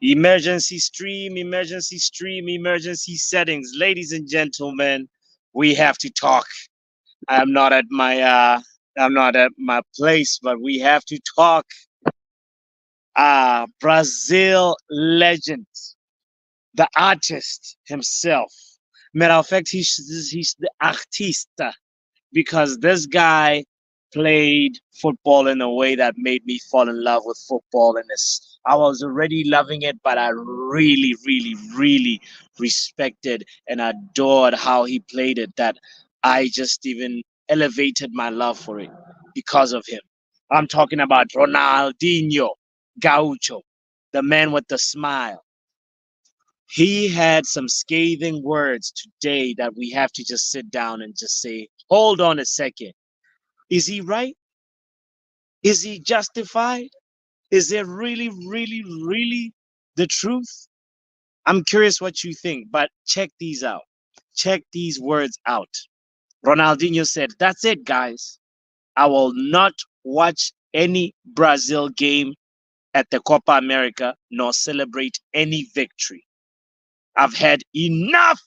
Emergency stream, emergency stream, emergency settings. Ladies and gentlemen, we have to talk. I'm not at my I'm not at my place, but we have to talk. Brazil legend, the artist himself. Matter of fact, he's the artista because this guy played football in a way that made me fall in love with football. And this, I was already loving it, but I really, really, really respected and adored how he played it. That I just even elevated my love for it because of him. I'm talking about Ronaldinho Gaucho, the man with the smile. He had some scathing words today that we have to just sit down and just say, hold on a second. Is he right? Is he justified? Is it really, really, really the truth? I'm curious what you think, but check these out. Check these words out. Ronaldinho said, that's it, guys. I will not watch any Brazil game at the Copa America nor celebrate any victory. I've had enough.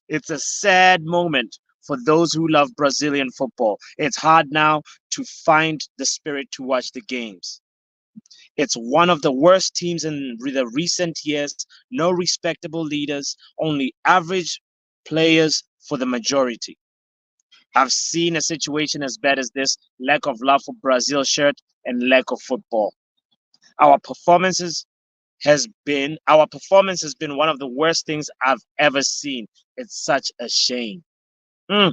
It's a sad moment for those who love Brazilian football. It's hard now to find the spirit to watch the games. It's one of the worst teams in the recent years. No respectable leaders, only average players for the majority. I've seen a situation as bad as this: lack of love for Brazil shirt and lack of football. Our performances our performance has been one of the worst things I've ever seen. It's such a shame. Mm,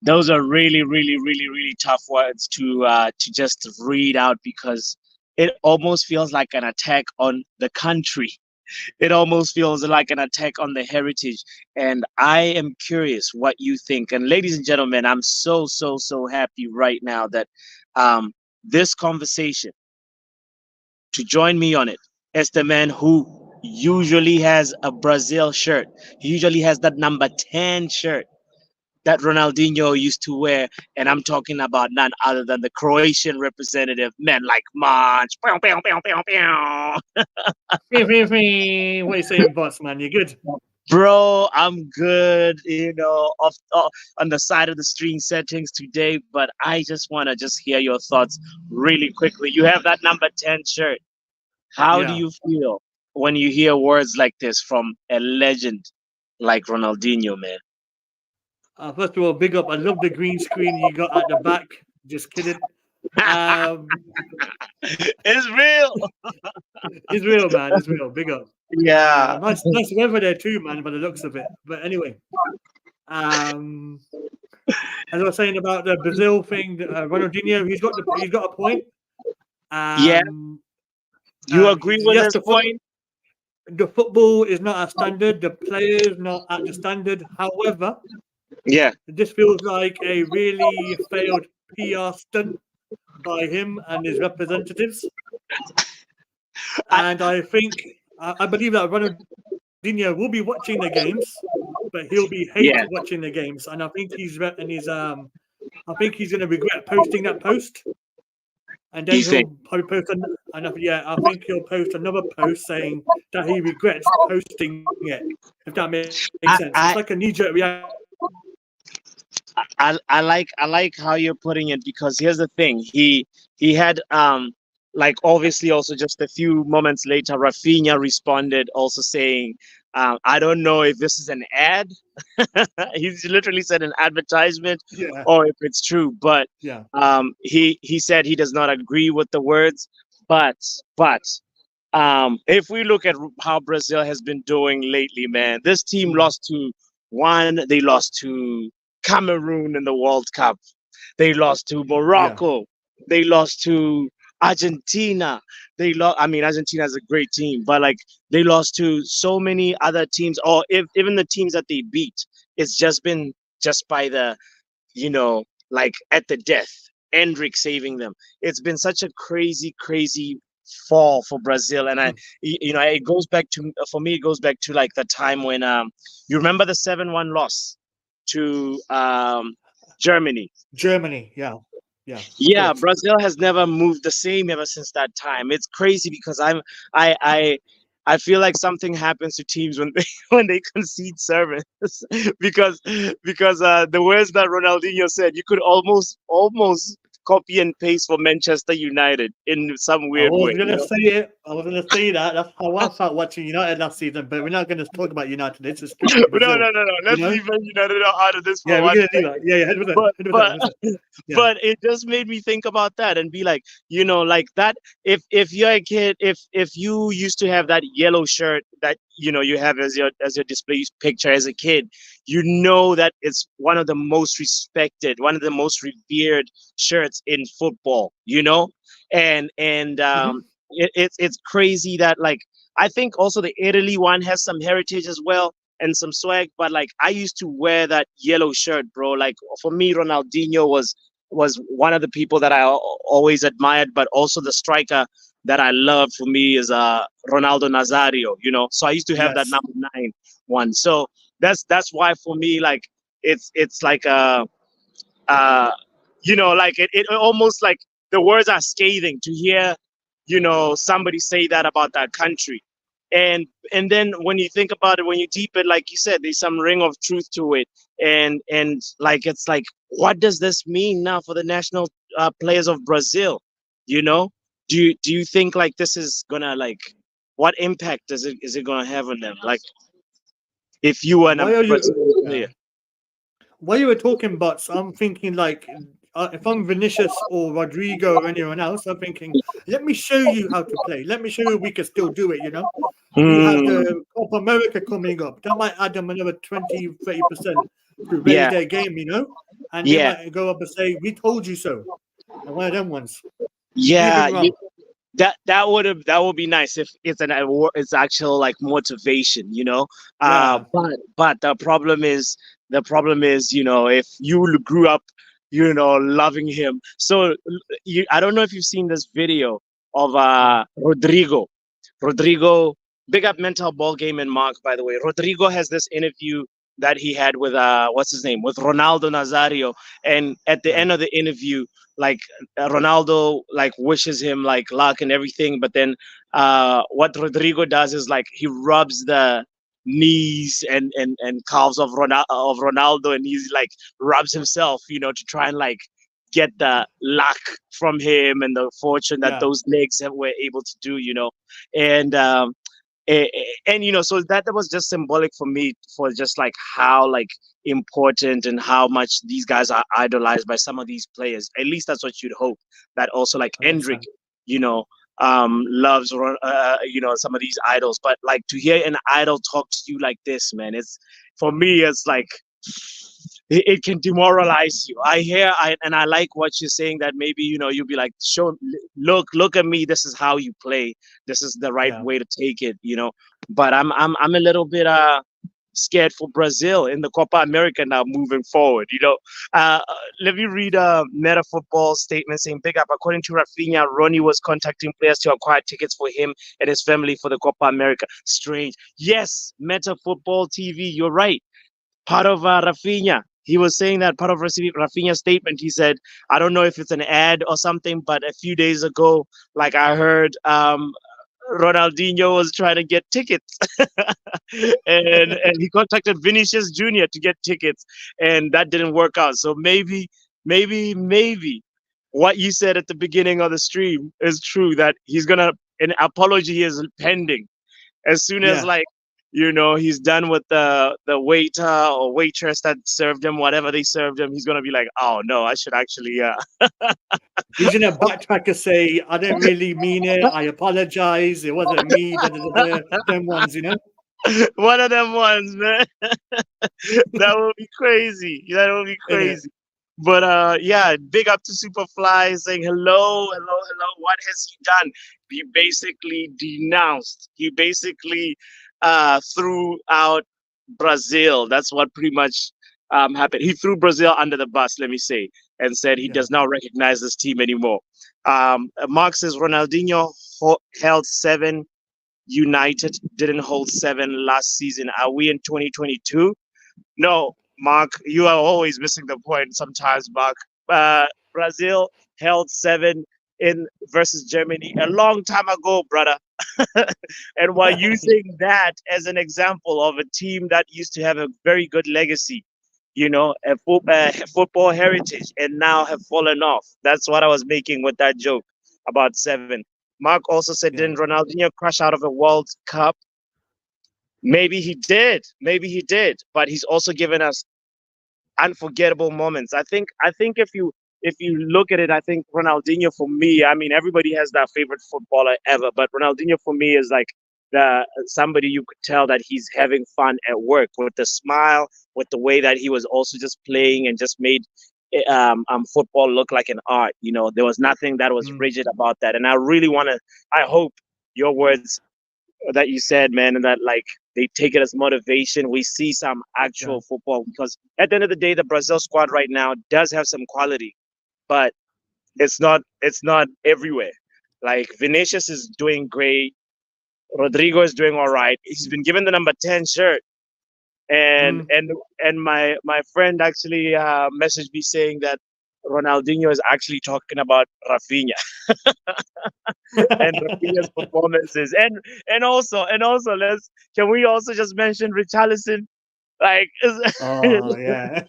those are really, really, really, really tough words to just read out because it almost feels like an attack on the country. It almost feels like an attack on the heritage. And I am curious what you think. And ladies and gentlemen, I'm so, so, so happy right now that this conversation, to join me on it, is the man who usually has a Brazil shirt. He usually has that number 10 shirt that Ronaldinho used to wear. And I'm talking about none other than the Croatian representative, men like Munch. Pew, pew, pew, pew, pew. What are you saying, boss man? You good? Bro, I'm good, on the side of the stream settings today, but I just want to just hear your thoughts really quickly. You have that number 10 shirt. How do Yeah. you feel when you hear words like this from a legend like Ronaldinho, man? First of all, big up. I love the green screen you got at the back. Just kidding. Um, It's real. it's real, man. It's real. Big up. Yeah. Nice weather there too, man. By the looks of it. But anyway, um, as I was saying about the Brazil thing, Ronaldinho, he's got a point. Yeah. Um, You agree with yes, this point? the football is not at standard. The players not at the standard. However, Yeah. this feels like a really failed PR stunt by him and his representatives. I, And I believe that Ronaldinho will be watching the games, but he'll be hate watching yeah. the games. And I think I think he's going to regret posting that post. And then You think? he'll probably I think he'll post another post saying that he regrets posting it. If that makes sense, it's like a I, knee jerk I, reaction. I like how you're putting it because here's the thing. He had like obviously also just a few moments later, Rafinha responded also saying, I don't know if this is an ad. He's literally said an advertisement Yeah, or if it's true, but yeah, he said he does not agree with the words. But but if we look at how Brazil has been doing lately, man, this team lost to one. They lost to Cameroon in the World Cup. They lost to yeah, Morocco. They lost to Argentina. They lost. I mean, Argentina is a great team, but like they lost to so many other teams, or if even the teams that they beat, it's just been just by the like at the death. Endrick saving them. It's been such a crazy, crazy fall for Brazil, and it goes back to for me. It goes back to like the time when you remember the 7-1 loss to Germany. Germany. Yeah, of Yeah, course. Brazil has never moved the same ever since that time. It's crazy because I I I feel like something happens to teams when they when they concede service because the words that Ronaldinho said, you could almost copy and paste for Manchester United in some I weird was way, you gonna know? say it. I was gonna say that. That's how I felt watching United last season. But we're not gonna talk about United. This is strictly No, Brazil. no, no, no. You Let's know? leave Man United out of this Yeah, for we're one gonna do that. second. Yeah, yeah, 100%, But 100%, but 100%. Yeah, but it just made me think about that and be like, like that. If you're a kid, if you used to have that yellow shirt that you have as your display picture as a kid, that it's one of the most respected, one of the most revered shirts in football. hmm It's crazy that, like, I think also the Italy one has some heritage as well and some swag. But like, I used to wear that yellow shirt, bro. Like, for me, Ronaldinho was one of the people that I always admired, but also the striker that I love for me is Ronaldo Nazario. So I used to have that yes, number 9 one. So that's why for me, like, it's like like it almost like the words are scathing to hear, somebody say that about that country. And then when you think about it, when you deep it, like you said, there's some ring of truth to it. And like, it's like, what does this mean now for the national players of Brazil? You know, do you think like this is gonna, like, what impact is it gonna have on them? Like, if you were a why are you? Brazilian Yeah. player. While you were talking bots, I'm thinking like if I'm Vinicius or Rodrigo or anyone else, I'm thinking, let me show you how to play. Let me show you we can still do it. We have Hmm. the Copa America coming up. That might add them another 20, 30% to raise Yeah, their game, and they yeah, might go up and say, we told you so. And one of them ones. Prove yeah. him wrong. That would be nice if it's actual, like, motivation. Yeah. But the problem is, if you grew up, loving him. So, I don't know if you've seen this video of Mm. Rodrigo. Big up Mental Ball Game and Mark, by the way. Rodrigo has this interview that he had with what's his name, with Ronaldo Nazario. And at the Yeah. end of the interview, like, Ronaldo, like, wishes him, like, luck and everything. But then what Rodrigo does is, like, he rubs the knees and calves of Ronaldo, and he's like rubs himself, to try and, like, get the luck from him and the fortune that Yeah. those legs were able to do. And so that was just symbolic for me, for just like how, like, important and how much these guys are idolized by some of these players. At least that's what you'd hope, that also, like, Endrick, 100%. you know loves, some of these idols. But, like, to hear an idol talk to you like this, man, it's, for me, it's like, it can demoralize you. I like what you're saying, that maybe, you'll be like, show, look at me, this is how you play, this is the right Yeah. way to take it. But I'm a little bit scared for Brazil in the Copa America now moving forward. Let me read a Meta Football statement saying, big up, according to Rafinha, Ronnie was contacting players to acquire tickets for him and his family for the Copa America. Strange. Yes, Meta Football TV, you're right. Part of Rafinha. He was saying that part of Rafinha's statement. He said, I don't know if it's an ad or something, but a few days ago, like, I heard Ronaldinho was trying to get tickets, and he contacted Vinicius Jr. to get tickets, and that didn't work out. So maybe what you said at the beginning of the stream is true. That an apology is pending. As soon as, Yeah. like, he's done with the waiter or waitress that served him whatever they served him, he's gonna be like, oh no, I should actually He's gonna backtrack and say, I didn't really mean it. I apologize. It wasn't me. Da, da, da, da. Them ones. one of them ones, man. That would be crazy. That would be In it. crazy. But yeah, big up to Superfly saying hello, hello, hello. What has he done? He basically denounced. He basically threw out Brazil. That's what pretty much happened. He threw Brazil under the bus, let me say, and said he Yeah. does not recognize this team anymore. Mark says Ronaldinho held 7. United didn't hold 7 last season. Are we in 2022? No, Mark, you are always missing the point sometimes, Mark. Brazil held 7 in versus Germany a long time ago, brother. And while using that as an example of a team that used to have a very good legacy, football heritage, and now have fallen off. That's what I was making with that joke about 7. Mark also said, Yeah. didn't Ronaldinho crash out of a World Cup? Maybe he did. Maybe he did. But he's also given us unforgettable moments. I think if you look at it, I think Ronaldinho for me, I mean everybody has their favorite footballer ever, but Ronaldinho for me is like the somebody you could tell that he's having fun at work with the smile, with the way that he was also just playing and just made football look like an art. There was nothing that was Mm, rigid about that, and I really want to. I hope your words that you said, man, and that like they take it as motivation. We see some yeah. actual football because at the end of the day, the Brazil squad right now does have some quality, but it's not everywhere. Like Vinicius is doing great. Rodrigo is doing all right. He's been given the number 10 shirt, and Mm. and and my friend actually messaged me saying that Ronaldinho is actually talking about Rafinha and Rafinha's performances, and also let's can we also just mention Richarlison? Like, Oh yeah.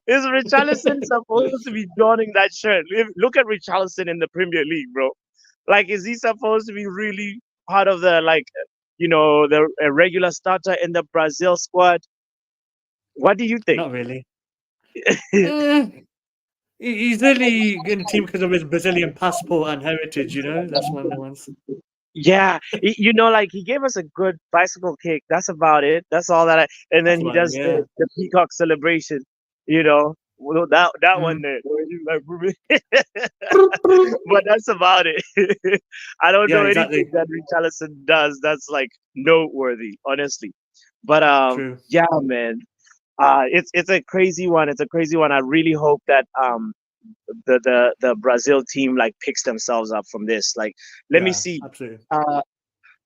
is Richarlison supposed to be donning that shirt? Look at Richarlison in the Premier League, bro. Like, is he supposed to be really part of the like, the regular starter in the Brazil squad? What do you think? Not really. Eh, he's really in the team because of his Brazilian passport and heritage. That's one of the ones. Yeah, like he gave us a good bicycle kick. That's about it. That's all that I. And That's then he about it. does Yeah. the peacock celebration. Well, that one Mm. there. Where he's like, but that's about it. I don't Yeah. know anything Exactly. that Richarlison does that's like noteworthy, honestly. But True. yeah, man. It's a crazy one. It's a crazy one. I really hope that the Brazil team like picks themselves up from this. Like, let me Yeah. see. Absolutely.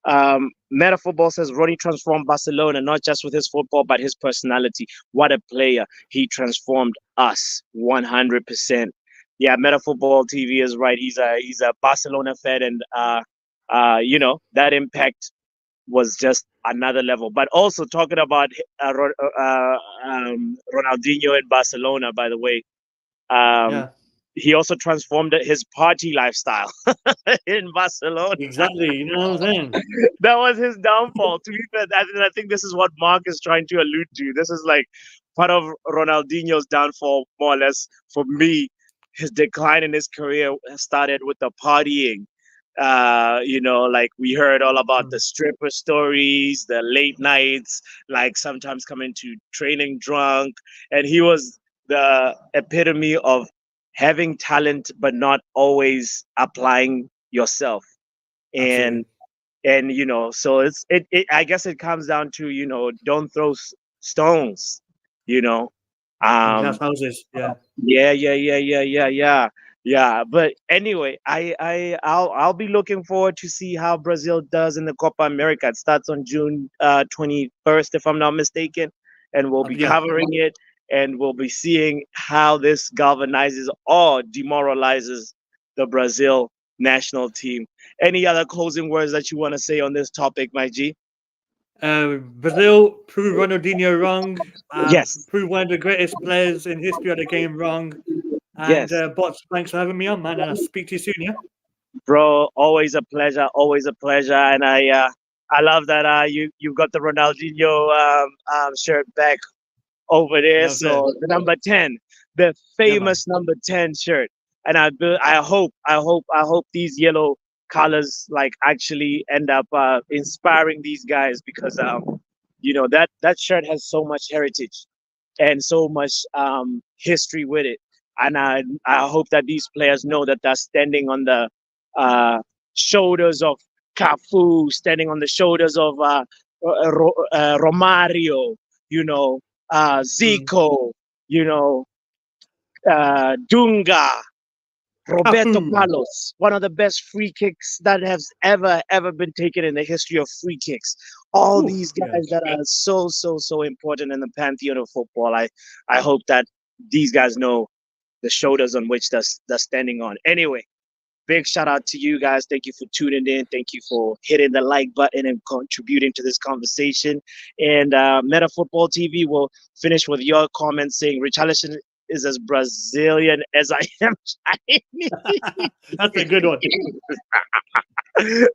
Uh, Meta Football says Ronnie transformed Barcelona not just with his football but his personality. What a player! He transformed us 100%. Yeah, Meta Football TV is right. He's a Barcelona fan, and that impact was just another level. But also talking about Ronaldinho in Barcelona, by the way, um, Yeah. he also transformed his party lifestyle in Barcelona. Exactly. You know what I'm saying? That was his downfall. To be fair, I think this is what Mark is trying to allude to. This is like part of Ronaldinho's downfall, more or less. For me, his decline in his career started with the partying. Like we heard all about Mm. the stripper stories, the late nights, like sometimes coming to training drunk, and he was the epitome of having talent but not always applying yourself. And Absolutely. so I guess it comes down to don't throw stones. you know On glass um houses. Yeah. yeah, yeah, yeah, yeah, yeah, yeah, yeah. But anyway, I'll be looking forward to see how Brazil does in the Copa America. It starts on June 21st, if I'm not mistaken, and we'll be Yeah. covering it, and we'll be seeing how this galvanizes or demoralizes the Brazil national team. Any other closing words that you want to say on this topic, my G? Brazil proved Ronaldinho wrong. Yes, Proved one of the greatest players in history of the game wrong. And yes. Bots, thanks for having me on, man. And I'll speak to you soon. Yeah. Bro, always a pleasure, always a pleasure. And I love that you've got the Ronaldinho shirt back over You there. know what I'm saying? So the number 10, the Yeah, man. famous number 10 shirt. And I hope these yellow colors like actually end up inspiring these guys, because that shirt has so much heritage and so much history with it. And I hope that these players know that they're standing on the uh, shoulders of Cafu, standing on the shoulders of Romario, Mm. Zico, you know, Dunga, Roberto Cafu. Carlos, one of the best free kicks that has ever been taken in the history of free kicks. All Ooh, these yeah. guys that are so important in the pantheon of football. I hope that these guys know the shoulders on which they're standing on. Anyway, big shout out to you guys. Thank you for tuning in. Thank you for hitting the like button and contributing to this conversation. And Meta Football TV will finish with your comments saying Richarlison is as Brazilian as I am Chinese. That's a good one.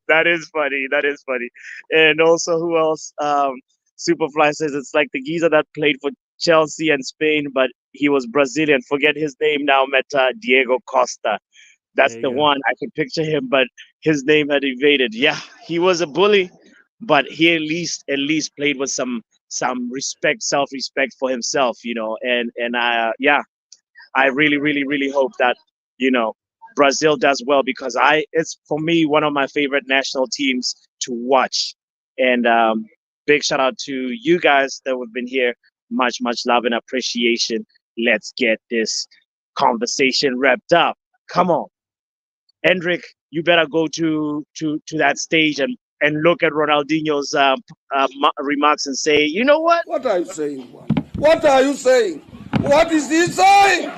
That is funny. That is funny. And also, who else? Superfly says it's like the geezer that played for Chelsea and Spain, but he was Brazilian. Forget his name now, Meta Diego Costa. That's There you the go. one. I can picture him, but his name had evaded. Yeah, he was a bully, but he at least played with some respect, self-respect for himself, And I yeah, I really, really, really hope that you know Brazil does well because it's for me one of my favorite national teams to watch. And big shout out to you guys that have been here. Much, much love and appreciation. Let's get this conversation wrapped up. Come on. Hendrik, you better go to that stage and look at Ronaldinho's remarks and say, you know what? What are you saying, man? What are you saying? What is he saying?